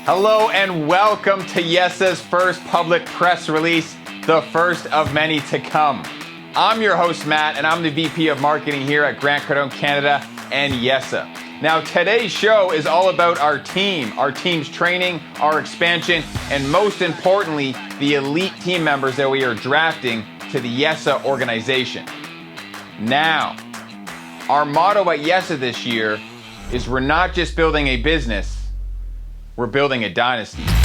Hello and welcome to YESA's first public press release, the first of many to come. I'm your host, Matt, and I'm the VP of Marketing here at Grant Cardone Canada and YESA. Now, today's show is all about our team's training, our expansion, and most importantly, the elite team members that we are drafting to the YESA organization. Now, our motto at YESA this year is we're not just building a business, we're building a dynasty. History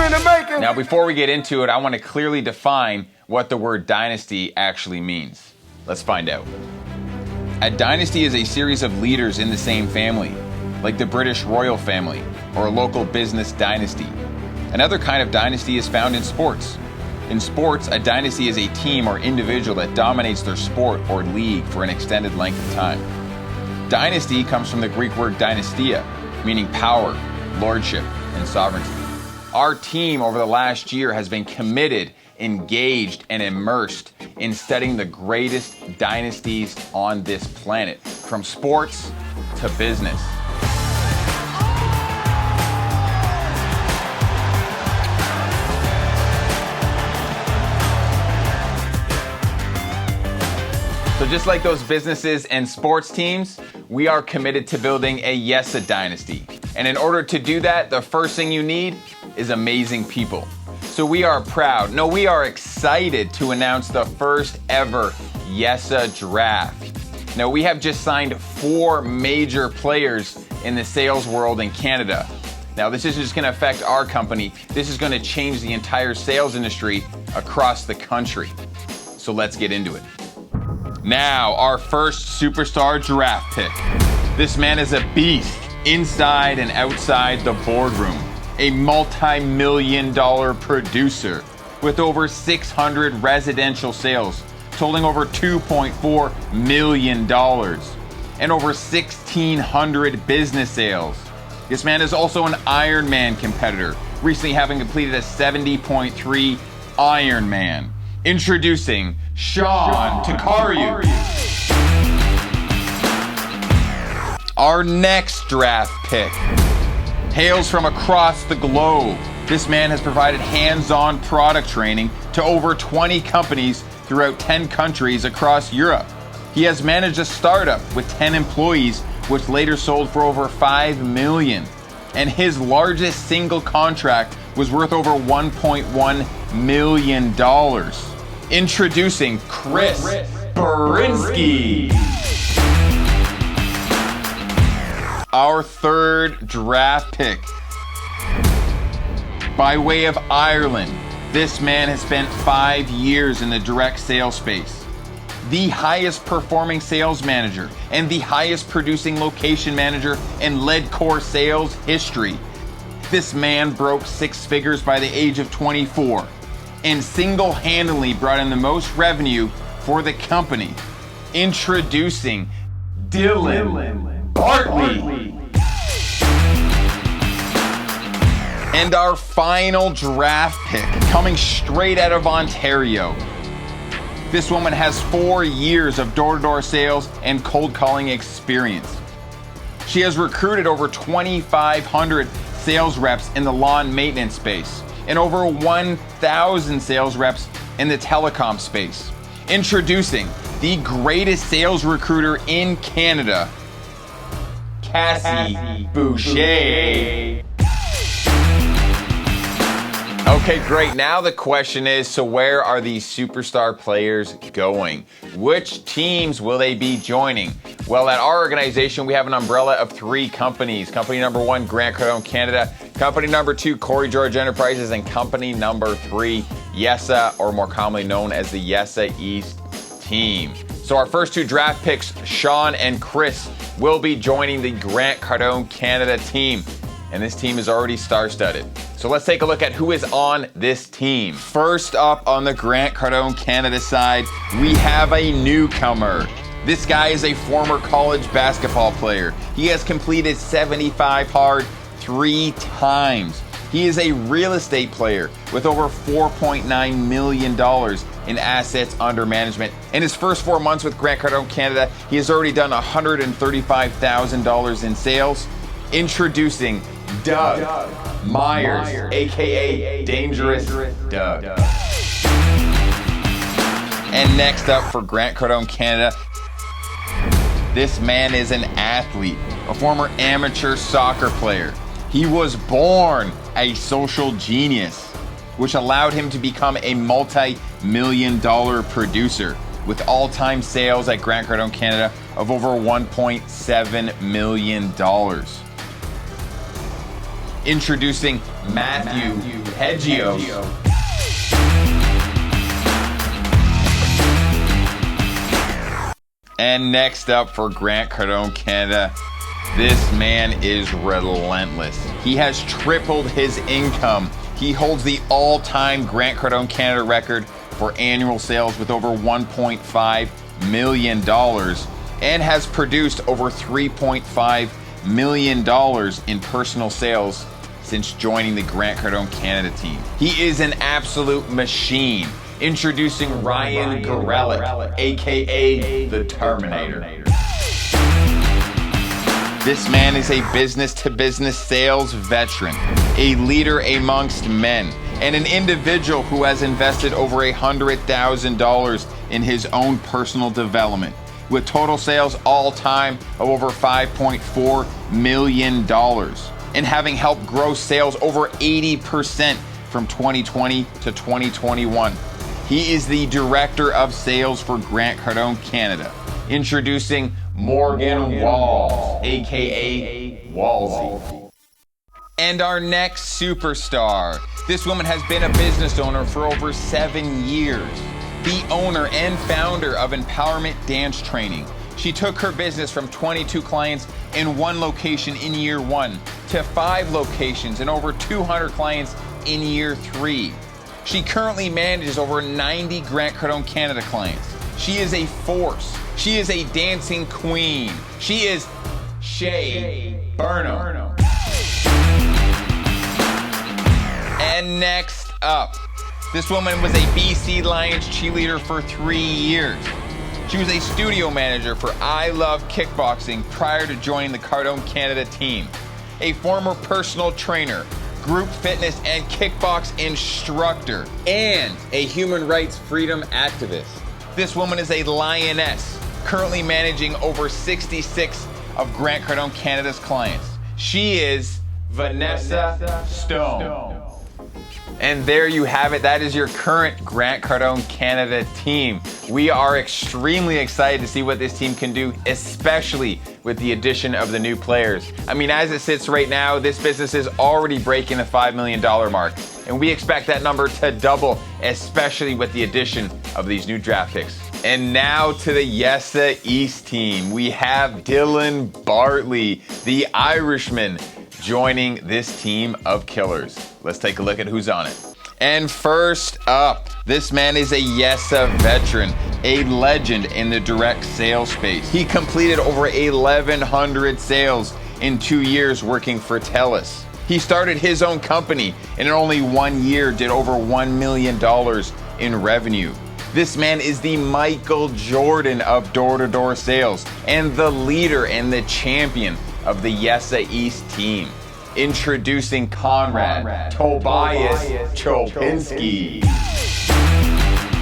in the making. Now, before we get into it, I want to clearly define what the word dynasty actually means. Let's find out. A dynasty is a series of leaders in the same family, like the British royal family or a local business dynasty. Another kind of dynasty is found in sports. In sports, a dynasty is a team or individual that dominates their sport or league for an extended length of time. Dynasty comes from the Greek word dynastia, meaning power, lordship, and sovereignty. Our team over the last year has been committed, engaged, and immersed in studying the greatest dynasties on this planet, from sports to business. So just like those businesses and sports teams, we are committed to building a YESA dynasty. And in order to do that, the first thing you need is amazing people. So we are proud, we are excited to announce the first ever YESA draft. Now, we have just signed 4 major players in the sales world in Canada. Now, this isn't just going to affect our company, this is going to change the entire sales industry across the country. So let's get into it. Now, our first superstar draft pick. This man is a beast inside and outside the boardroom. A multi-million-dollar producer with over 600 residential sales, totaling over $2.4 million, and over 1,600 business sales. This man is also an Ironman competitor, recently having completed a 70.3 Ironman. Introducing CHRISTA. Our next draft pick hails from across the globe. This man has provided hands-on product training to over 20 companies throughout 10 countries across Europe. He has managed a startup with 10 employees, which later sold for over $5 million. And his largest single contract was worth over $1.1 million. Introducing Chris Berinsky. Our third draft pick. By way of Ireland, this man has spent 5 years in the direct sales space. The highest performing sales manager and the highest producing location manager in lead core sales history. This man broke 6 figures by the age of 24 and single-handedly brought in the most revenue for the company. Introducing Dylan Bartley. And our final draft pick, coming straight out of Ontario. This woman has 4 years of door-to-door sales and cold calling experience. She has recruited over 2,500 sales reps in the lawn maintenance space and over 1,000 sales reps in the telecom space. Introducing the greatest sales recruiter in Canada, Cassie Boucher. Okay, great. Now the question is, so where are these superstar players going? Which teams will they be joining? Well, at our organization, we have an umbrella of 3 companies. Company number 1, Grant Cardone Canada. Company number 2, Corrie George Enterprises. And company number 3, YESA, or more commonly known as the YESA East team. So our first 2 draft picks, Sean and Chris, will be joining the Grant Cardone Canada team. And this team is already star-studded. So let's take a look at who is on this team. First up on the Grant Cardone Canada side, we have a newcomer. This guy is a former college basketball player. He has completed 75 hard 3 times. He is a real estate player with over $4.9 million in assets under management. In his first 4 months with Grant Cardone Canada, he has already done $135,000 in sales. Introducing Doug Myers, aka Dangerous Doug. And next up for Grant Cardone Canada, this man is an athlete, a former amateur soccer player. He was born a social genius, which allowed him to become a multi-million-dollar producer with all-time sales at Grant Cardone Canada of over $1.7 million. Introducing Matthew Hedgios. And next up for Grant Cardone Canada, this man is relentless. He has tripled his income. He holds the all-time Grant Cardone Canada record for annual sales with over $1.5 million and has produced over $3.5 million in personal sales since joining the Grant Cardone Canada team. He is an absolute machine. Introducing Ryan Gorelick, aka the Terminator. This man is a business-to-business sales veteran, a leader amongst men, and an individual who has invested over $100,000 in his own personal development, with total sales all-time of over $5.4 million, and having helped grow sales over 80% from 2020 to 2021. He is the Director of Sales for Grant Cardone Canada. Introducing Morgan Walls, aka Wallsy. And our next superstar. This woman has been a business owner for over 7 years. The owner and founder of Empowerment Dance Training. She took her business from 22 clients in 1 location in year 1 to 5 locations and over 200 clients in year 3. She currently manages over 90 Grant Cardone Canada clients. She is a force. She is a dancing queen. She is SHAY Burnham. And next up, this woman was a BC Lions cheerleader for 3 years. She was a studio manager for I Love Kickboxing prior to joining the Cardone Canada team. A former personal trainer, group fitness and kickbox instructor, and a human rights freedom activist. This woman is a lioness, currently managing over 66 of Grant Cardone Canada's clients. She is Vanessa Stone. And there you have it. That is your current Grant Cardone Canada team. We are extremely excited to see what this team can do, especially with the addition of the new players. I mean, as it sits right now, this business is already breaking the $5 million mark. And we expect that number to double, especially with the addition of these new draft picks. And now to the YESA East team. We have Dylan Bartley, the Irishman, joining this team of killers. Let's take a look at who's on it. And first up, this man is a YESA veteran, a legend in the direct sales space. He completed over 1,100 sales in 2 years working for TELUS. He started his own company and in only 1 year did over $1 million in revenue. This man is the Michael Jordan of door-to-door sales and the leader and the champion of the YESA East team. Introducing Conrad Tobias Chopinski.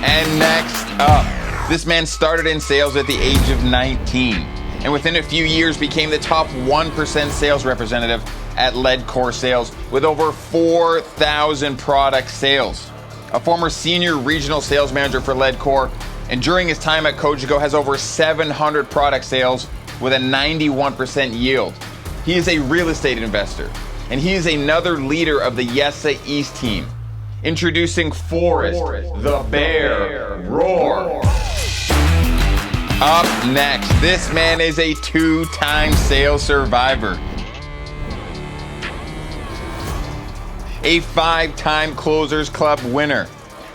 And next up, this man started in sales at the age of 19 and within a few years became the top 1% sales representative at Ledcor Sales with over 4,000 product sales. A former senior regional sales manager for Ledcor, and during his time at Cogeco has over 700 product sales with a 91% yield. He is a real estate investor, and he is another leader of the YESA East team. Introducing Forrest the Bear Roar. Up next, this man is a 2-time sales survivor, a 5-time Closers Club winner,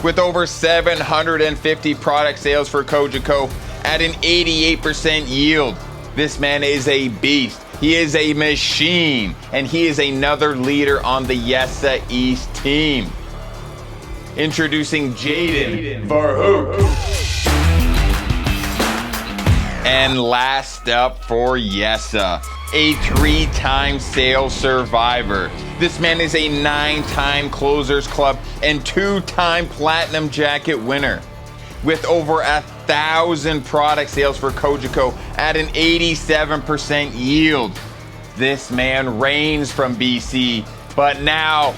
with over 750 product sales for Cogeco at an 88% yield. This man is a beast. He is a machine, and he is another leader on the YESA East team. Introducing Jaden Verhoek. And last up for YESA, a 3-time sales survivor. This man is a 9-time Closers Club and 2-time Platinum Jacket winner. With over 1,000 product sales for Cogeco at an 87% yield. This man reigns from BC, but now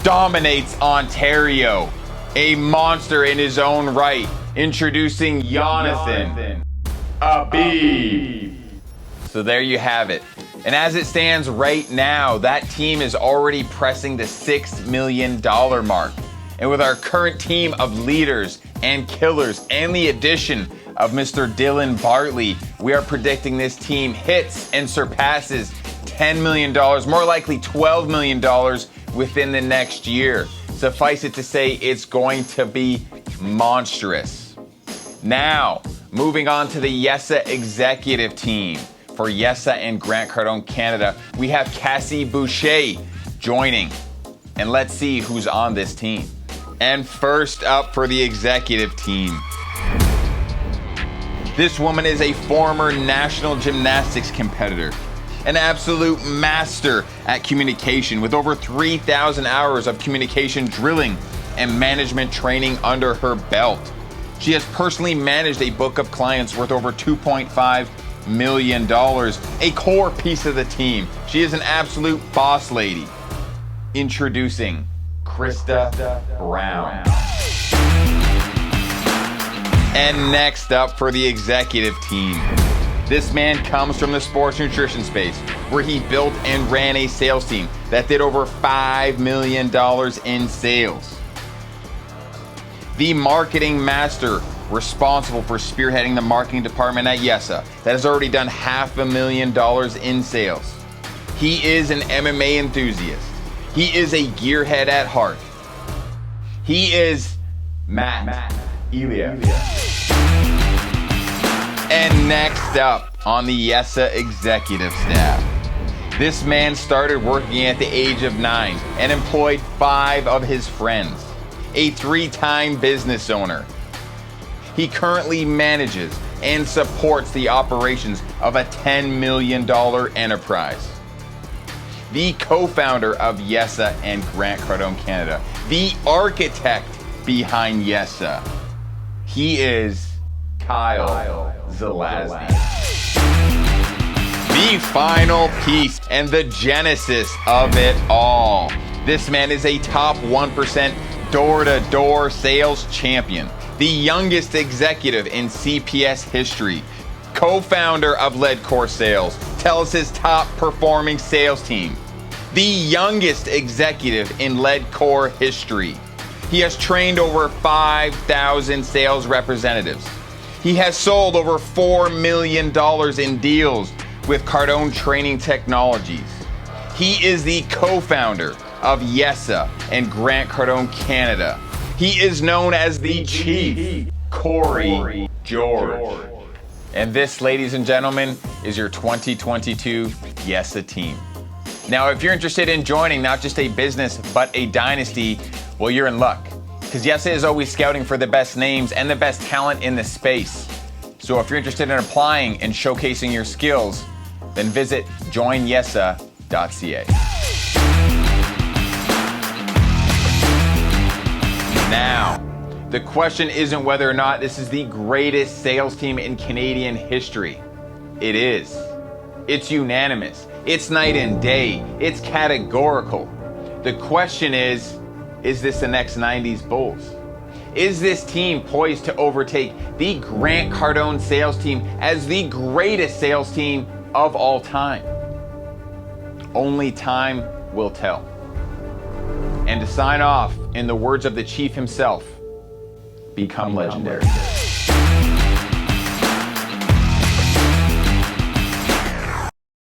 dominates Ontario. A monster in his own right. Introducing Jonathan Abib. So there you have it. And as it stands right now, that team is already pressing the $6 million mark. And with our current team of leaders and killers and the addition of Mr. Dylan Bartley, we are predicting this team hits and surpasses $10 million, more likely $12 million within the next year. Suffice it to say, it's going to be monstrous. Now, moving on to the YESA executive team. For YESA and Grant Cardone Canada, we have Cassie Boucher joining. And let's see who's on this team. And first up for the executive team. This woman is a former national gymnastics competitor, an absolute master at communication with over 3,000 hours of communication drilling and management training under her belt. She has personally managed a book of clients worth over $2.5 million, a core piece of the team. She is an absolute boss lady. Introducing CHRISTA Brown. And next up for the executive team. This man comes from the sports nutrition space, where he built and ran a sales team that did over $5 million in sales. The marketing master responsible for spearheading the marketing department at YESA that has already done $500,000 in sales. He is an MMA enthusiast. He is a gearhead at heart. He is Matt Elia. And next up on the YESA executive staff, this man started working at the age of 9 and employed 5 of his friends. A 3-time business owner. He currently manages and supports the operations of a $10 million enterprise. The co-founder of YESA and Grant Cardone Canada, the architect behind YESA. He is Kyle Zelazny. The final piece and the genesis of it all. This man is a top 1% door-to-door sales champion, the youngest executive in CPS history, co-founder of Leadcore Sales, TELUS's top performing sales team, the youngest executive in Leadcore history. He has trained over 5,000 sales representatives. He has sold over $4 million in deals with Cardone Training Technologies. He is the co-founder of YESA and Grant Cardone Canada. He is known as the Chief Corrie George. And this, ladies and gentlemen, is your 2022 YESA team. Now, if you're interested in joining not just a business, but a dynasty, well, you're in luck. Because YESA is always scouting for the best names and the best talent in the space. So if you're interested in applying and showcasing your skills, then visit joinyesa.ca. Now, the question isn't whether or not this is the greatest sales team in Canadian history. It is. It's unanimous. It's night and day. It's categorical. The question is this the next 90s Bulls? Is this team poised to overtake the Grant Cardone sales team as the greatest sales team of all time? Only time will tell. And to sign off, in the words of the chief himself, become legendary.